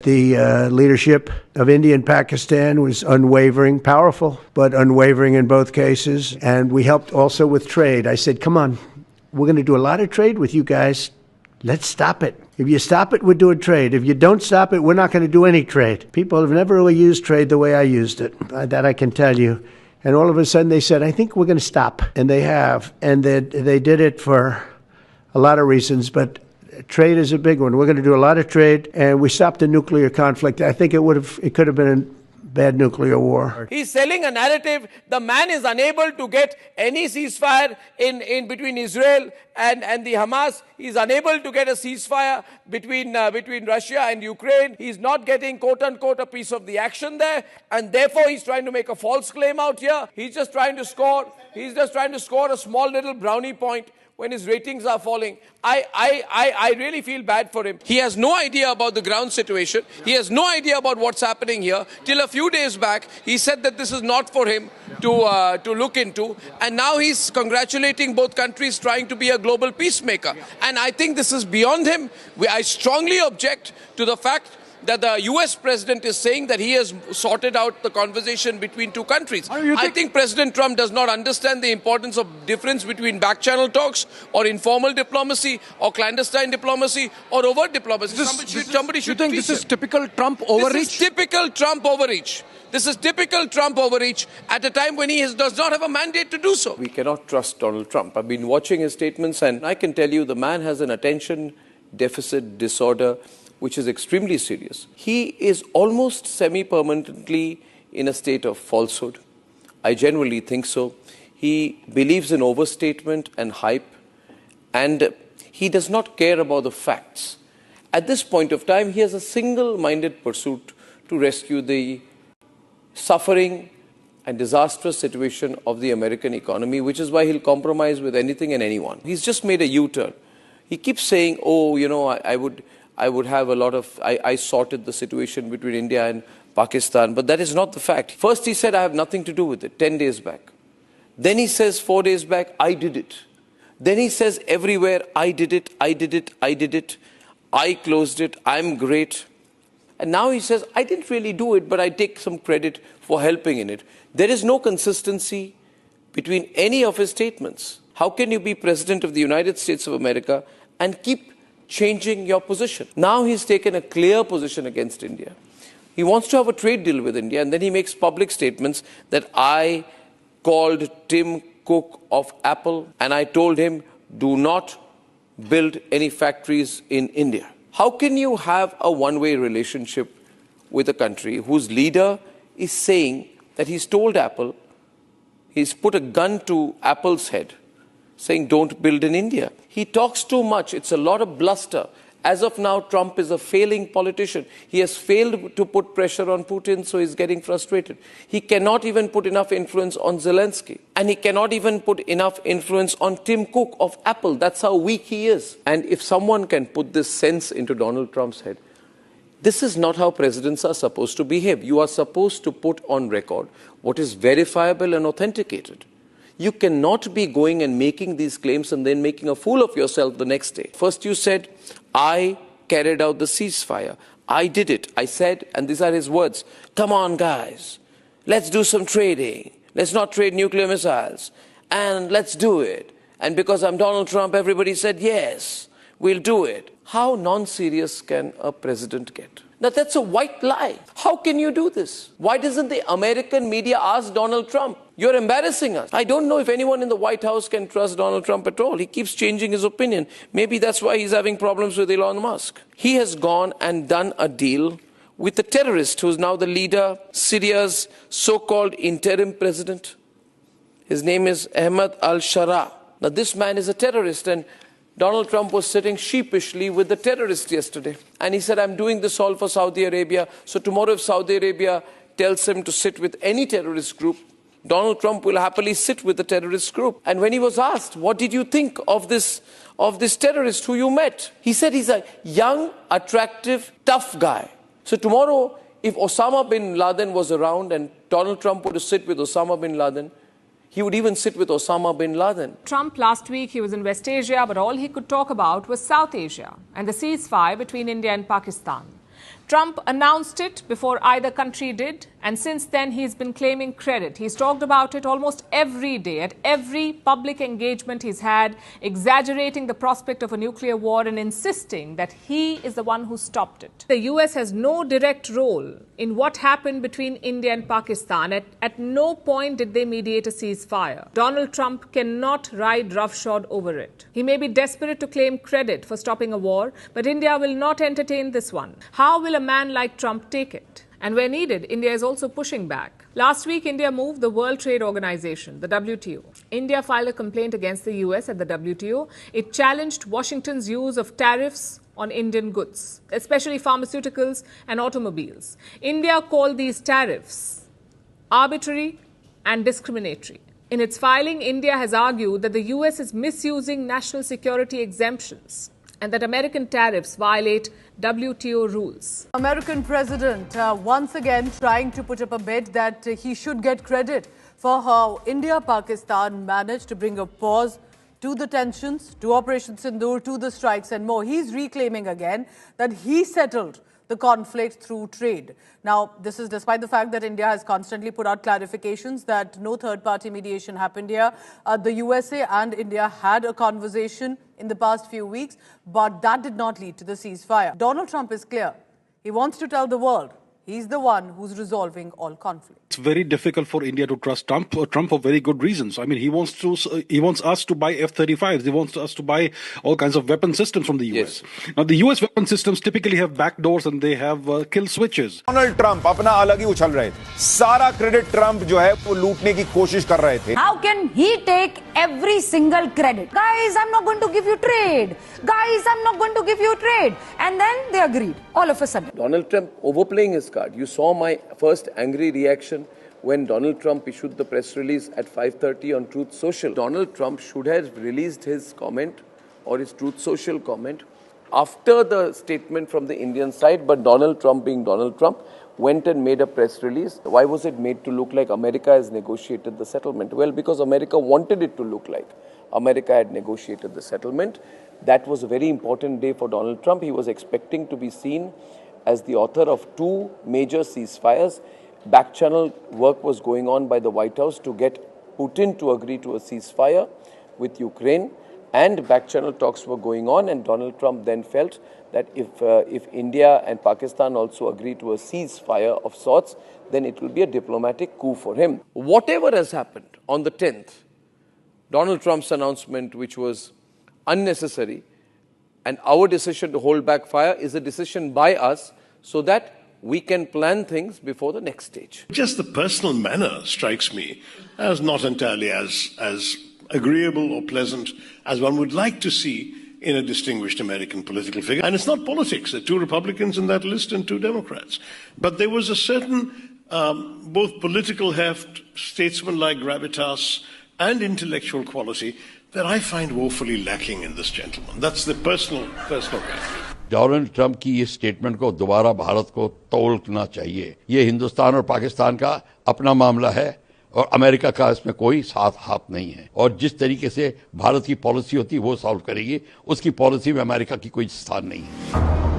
the leadership of India and Pakistan was unwavering, powerful, but unwavering in both cases. And we helped also with trade. I said, come on, we're going to do a lot of trade with you guys. Let's stop it. If you stop it, we're doing trade. If you don't stop it, we're not going to do any trade. People have never really used trade the way I used it. That I can tell you. And all of a sudden they said, I think we're going to stop. And they have. And they did it for a lot of reasons, but trade is a big one. We're going to do a lot of trade, and we stopped the nuclear conflict. I think it could have been a bad nuclear war. He's selling a narrative. The man is unable to get any ceasefire in between Israel and the Hamas. He's unable to get a ceasefire between Russia and Ukraine. He's not getting, quote unquote, a piece of the action there, and therefore he's trying to make a false claim out here. He's just trying to score a small little brownie point when his ratings are falling. I really feel bad for him. He has no idea about the ground situation. He has no idea about what's happening here. Till a few days back, he said that this is not for him to look into. And now he's congratulating both countries, trying to be a global peacemaker. And I think this is beyond him. I strongly object to the fact that the US president is saying that he has sorted out the conversation between two countries. I think President Trump does not understand the importance of difference between back-channel talks or informal diplomacy or clandestine diplomacy or overt diplomacy. Somebody should think this is typical Trump overreach? This is typical Trump overreach. This is typical Trump overreach at a time when he does not have a mandate to do so. We cannot trust Donald Trump. I've been watching his statements, and I can tell you the man has an attention deficit disorder which is extremely serious. He is almost semi-permanently in a state of falsehood. I genuinely think so. He believes in overstatement and hype, and he does not care about the facts. At this point of time, he has a single-minded pursuit to rescue the suffering and disastrous situation of the American economy, which is why he'll compromise with anything and anyone. He's just made a U-turn. He keeps saying, oh, you know, I would have a lot of, I sorted the situation between India and Pakistan, but that is not the fact. First he said, I have nothing to do with it, 10 days back. Then he says, 4 days back, I did it. Then he says, everywhere, I did it, I did it, I did it. I closed it, I'm great. And now he says, I didn't really do it, but I take some credit for helping in it. There is no consistency between any of his statements. How can you be President of the United States of America and keep changing your position? Now he's taken a clear position against India. He wants to have a trade deal with India, and then he makes public statements that I called Tim Cook of Apple and I told him, do not build any factories in India. How can you have a one-way relationship with a country whose leader is saying that he's told Apple, he's put a gun to Apple's head, saying don't build in India? He talks too much. It's a lot of bluster. As of now, Trump is a failing politician. He has failed to put pressure on Putin, so he's getting frustrated. He cannot even put enough influence on Zelensky. And he cannot even put enough influence on Tim Cook of Apple. That's how weak he is. And if someone can put this sense into Donald Trump's head, this is not how presidents are supposed to behave. You are supposed to put on record what is verifiable and authenticated. You cannot be going and making these claims and then making a fool of yourself the next day. First you said, I carried out the ceasefire. I did it. I said, and these are his words, come on guys, let's do some trading. Let's not trade nuclear missiles. And let's do it. And because I'm Donald Trump, everybody said, yes, we'll do it. How non-serious can a president get? Now that's a white lie. How can you do this? Why doesn't the American media ask Donald Trump? You're embarrassing us. I don't know if anyone in the White House can trust Donald Trump at all. He keeps changing his opinion. Maybe that's why he's having problems with Elon Musk. He has gone and done a deal with a terrorist who's now the leader, Syria's so-called interim president. His name is Ahmed al-Shara. Now this man is a terrorist, and Donald Trump was sitting sheepishly with the terrorist yesterday. And he said, I'm doing this all for Saudi Arabia. So tomorrow if Saudi Arabia tells him to sit with any terrorist group, Donald Trump will happily sit with the terrorist group. And when he was asked, what did you think of this terrorist who you met? He said he's a young, attractive, tough guy. So tomorrow, if Osama bin Laden was around and Donald Trump were to sit with Osama bin Laden, he would even sit with Osama bin Laden. Trump last week, he was in West Asia, but all he could talk about was South Asia and the ceasefire between India and Pakistan. Trump announced it before either country did, and since then he's been claiming credit. He's talked about it almost every day, at every public engagement he's had, exaggerating the prospect of a nuclear war and insisting that he is the one who stopped it. The US has no direct role in what happened between India and Pakistan. At no point did they mediate a ceasefire. Donald Trump cannot ride roughshod over it. He may be desperate to claim credit for stopping a war, but India will not entertain this one. How will a man like Trump take it? And where needed, India is also pushing back. Last week, India moved the World Trade Organization, the WTO. India filed a complaint against the US at the WTO. It challenged Washington's use of tariffs on Indian goods, especially pharmaceuticals and automobiles. India called these tariffs arbitrary and discriminatory. In its filing, India has argued that the US is misusing national security exemptions and that American tariffs violate WTO rules. American president once again trying to put up a bid that he should get credit for how India-Pakistan managed to bring a pause to the tensions, to Operation Sindoor, to the strikes and more. He's reclaiming again that he settled the conflict through trade. Now, this is despite the fact that India has constantly put out clarifications that no third-party mediation happened here. The USA and India had a conversation in the past few weeks, but that did not lead to the ceasefire. Donald Trump is clear. He wants to tell the world he's the one who's resolving all conflict. It's very difficult for India to trust Trump for very good reasons. I mean, he wants us to buy F-35s. He wants us to buy all kinds of weapon systems from the US. Yes. Now, the US weapon systems typically have backdoors and they have kill switches. Donald Trump अपना अलग ही उछल रहे थे. सारा credit Trump जो है वो लूटने की कोशिश कर रहे थे. How can he take every single credit? Guys, I'm not going to give you trade. Guys, I'm not going to give you trade. And then they agreed all of a sudden. Donald Trump overplaying his card. You saw my first angry reaction when Donald Trump issued the press release at 5:30 on Truth Social. Donald Trump should have released his comment or his Truth Social comment after the statement from the Indian side, but Donald Trump, being Donald Trump, went and made a press release. Why was it made to look like America has negotiated the settlement? Well, because America wanted it to look like America had negotiated the settlement. That was a very important day for Donald Trump. He was expecting to be seen as the author of two major ceasefires. Back-channel work was going on by the White House to get Putin to agree to a ceasefire with Ukraine, and back-channel talks were going on, and Donald Trump then felt that if India and Pakistan also agree to a ceasefire of sorts, then it will be a diplomatic coup for him. Whatever has happened on the 10th, Donald Trump's announcement, which was unnecessary, and our decision to hold back fire is a decision by us so that we can plan things before the next stage. Just the personal manner strikes me as not entirely as agreeable or pleasant as one would like to see in a distinguished American political figure. And it's not politics. There are two Republicans in that list and two Democrats. But there was a certain both political heft, statesman-like gravitas, and intellectual quality that I find woefully lacking in this gentleman. That's the personal kind. Donald Trump की इस statement को दोबारा भारत को तोड़ना चाहिए. ये हिंदुस्तान और पाकिस्तान का अपना मामला है और अमेरिका का इसमें कोई साथ हाथ नहीं है. और जिस तरीके से भारत की पॉलिसी होती है वो सॉल्व करेगी. उसकी पॉलिसी में अमेरिका की कोई स्थान नहीं है.